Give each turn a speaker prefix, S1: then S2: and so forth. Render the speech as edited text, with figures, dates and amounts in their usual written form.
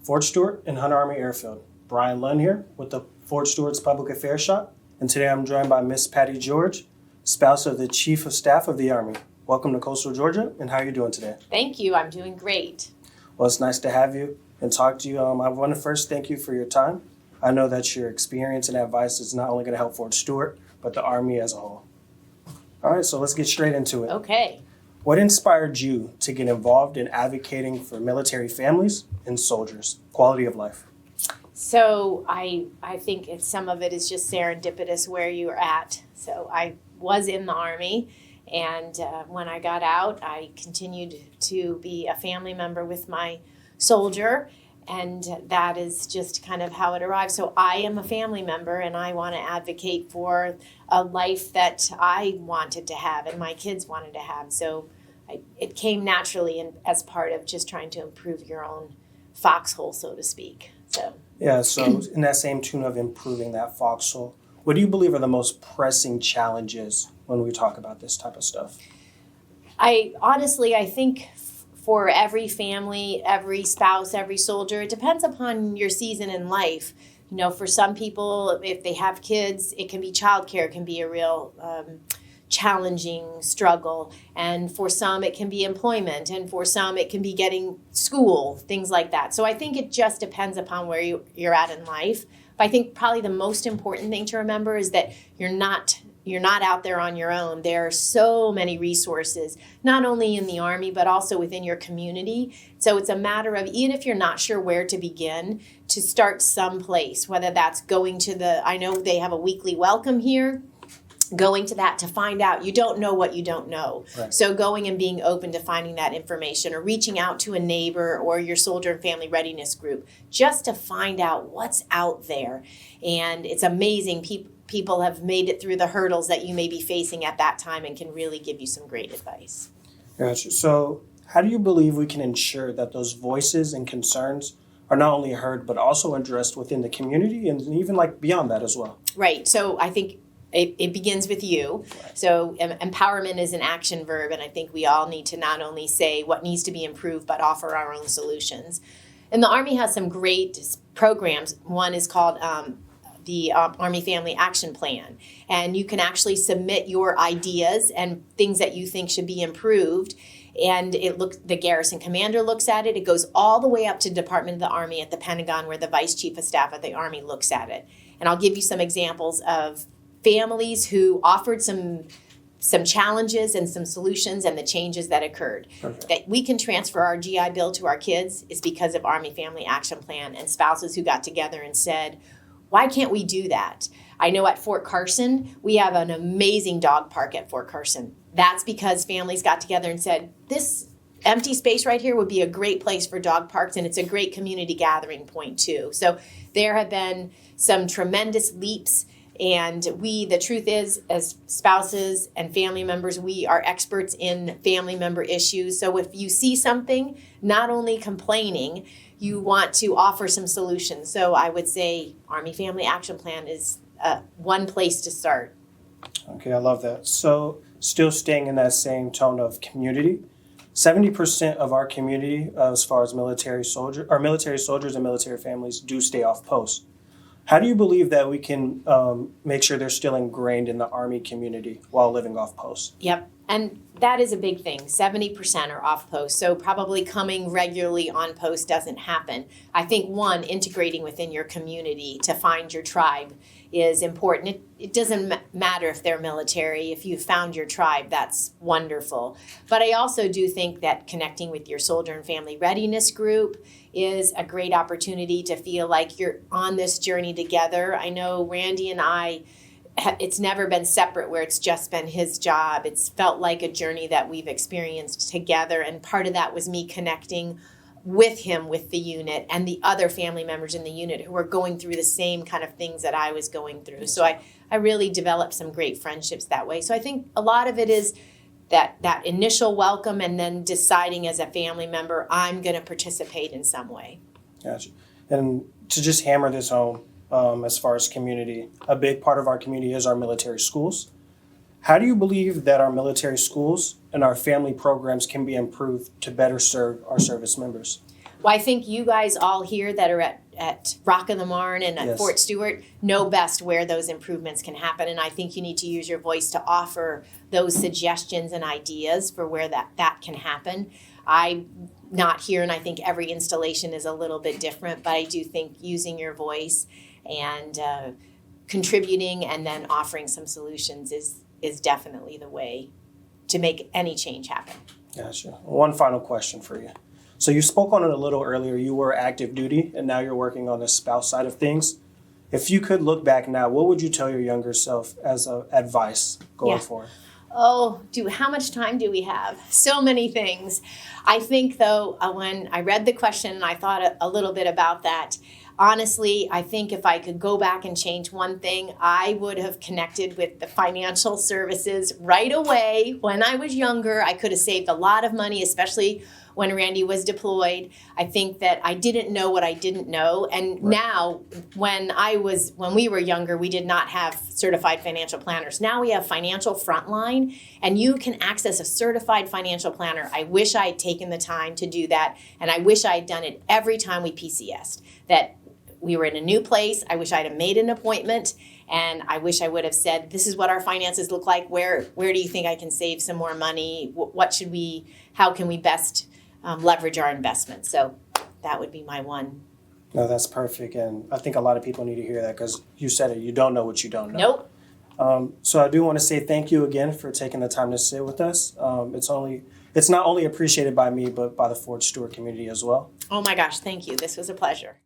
S1: Fort Stewart and Hunter Army Airfield. Bryan Lunn here with the Fort Stewart's Public Affairs Shop, and today I'm joined by Miss Patty George, spouse of the Chief of Staff of the Army. Welcome to Coastal Georgia, and how are you doing today?
S2: Thank you. I'm doing great.
S1: Well, it's nice to have you and talk to you. I want to first thank you for your time. I know that your experience and advice is not only going to help Fort Stewart, but the Army as a whole. All right, so let's get straight into it.
S2: Okay.
S1: What inspired you to get involved in advocating for military families and soldiers' quality of life?
S2: So I think some of it is just serendipitous where you're at. So I was in the Army, and when I got out, I continued to be a family member with my soldier, and that is just kind of how it arrived. So I am a family member, and I want to advocate for a life that I wanted to have and my kids wanted to have. So it came naturally as part of just trying to improve your own foxhole, so to speak. So
S1: in that same tune of improving that foxhole, what do you believe are the most pressing challenges when we talk about this type of stuff?
S2: I think for every family, every spouse, every soldier, it depends upon your season in life. You know, for some people, if they have kids, it can be childcare, can be a real challenging struggle. And for some, it can be employment. And for some, it can be getting school, things like that. So I think it just depends upon where you're at in life. But I think probably the most important thing to remember is that you're not out there on your own. There are so many resources, not only in the Army, but also within your community. So it's a matter of, even if you're not sure where to begin, to start someplace, whether that's going to I know they have a weekly welcome here, going to that to find out. You don't know what you don't know. Right. So going and being open to finding that information, or reaching out to a neighbor or your soldier and family readiness group, just to find out what's out there. And it's amazing. People have made it through the hurdles that you may be facing at that time and can really give you some great advice.
S1: Gotcha. So how do you believe we can ensure that those voices and concerns are not only heard, but also addressed within the community and even beyond that as well?
S2: Right. So I think it begins with you. Right. So empowerment is an action verb, and I think we all need to not only say what needs to be improved, but offer our own solutions. And the Army has some great programs. One is called the Army Family Action Plan. And you can actually submit your ideas and things that you think should be improved. And the garrison commander looks at it. It goes all the way up to Department of the Army at the Pentagon, where the Vice Chief of Staff of the Army looks at it. And I'll give you some examples of families who offered some challenges and some solutions and the changes that occurred. Okay. That we can transfer our GI Bill to our kids is because of Army Family Action Plan, and spouses who got together and said, why can't we do that? I know at Fort Carson, we have an amazing dog park at Fort Carson. That's because families got together and said, this empty space right here would be a great place for dog parks, and it's a great community gathering point too. So there have been some tremendous leaps. And the truth is, as spouses and family members, we are experts in family member issues. So if you see something, not only complaining, you want to offer some solutions. So I would say Army Family Action Plan is one place to start.
S1: Okay, I love that. So still staying in that same tone of community, 70% of our community, as far as military soldiers and military families, do stay off post. How do you believe that we can make sure they're still ingrained in the Army community while living off post?
S2: Yep. And that is a big thing. 70% are off post. So probably coming regularly on post doesn't happen. I think integrating within your community to find your tribe is important. It doesn't matter if they're military. If you've found your tribe, that's wonderful. But I also do think that connecting with your soldier and family readiness group is a great opportunity to feel like you're on this journey together. I know Randy and I, it's never been separate where it's just been his job. It's felt like a journey that we've experienced together. And part of that was me connecting with him, with the unit, and the other family members in the unit who were going through the same kind of things that I was going through. So I really developed some great friendships that way. So I think a lot of it is that initial welcome, and then deciding as a family member, I'm going to participate in some way.
S1: Gotcha. And to just hammer this home, as far as community, a big part of our community is our military schools. How do you believe that our military schools and our family programs can be improved to better serve our service members?
S2: Well, I think you guys all here that are at Rock of the Marne and at
S1: Yes.
S2: Fort Stewart know best where those improvements can happen. And I think you need to use your voice to offer those suggestions and ideas for where that can happen. I'm not here, and I think every installation is a little bit different, but I do think using your voice and contributing and then offering some solutions is definitely the way to make any change happen.
S1: Gotcha. One final question for you. So you spoke on it a little earlier. You were active duty, and now you're working on the spouse side of things. If you could look back now, what would you tell your younger self as advice going forward?
S2: Oh, how much time do we have? So many things. I think, though, when I read the question and I thought a little bit about that, honestly, I think if I could go back and change one thing, I would have connected with the financial services right away. When I was younger, I could have saved a lot of money, especially when Randy was deployed. I think that I didn't know what I didn't know. And now, when we were younger, we did not have certified financial planners. Now we have Financial Frontline, and you can access a certified financial planner. I wish I had taken the time to do that, and I wish I had done it every time we PCS'd. That we were in a new place. I wish I'd have made an appointment, and I wish I would have said, this is what our finances look like. Where do you think I can save some more money? How can we best leverage our investments? So that would be my one.
S1: No, that's perfect. And I think a lot of people need to hear that because you said it, you don't know what you don't know.
S2: Nope.
S1: So I do want to say thank you again for taking the time to sit with us. It's not only appreciated by me, but by the Fort Stewart community as well.
S2: Oh my gosh, thank you. This was a pleasure.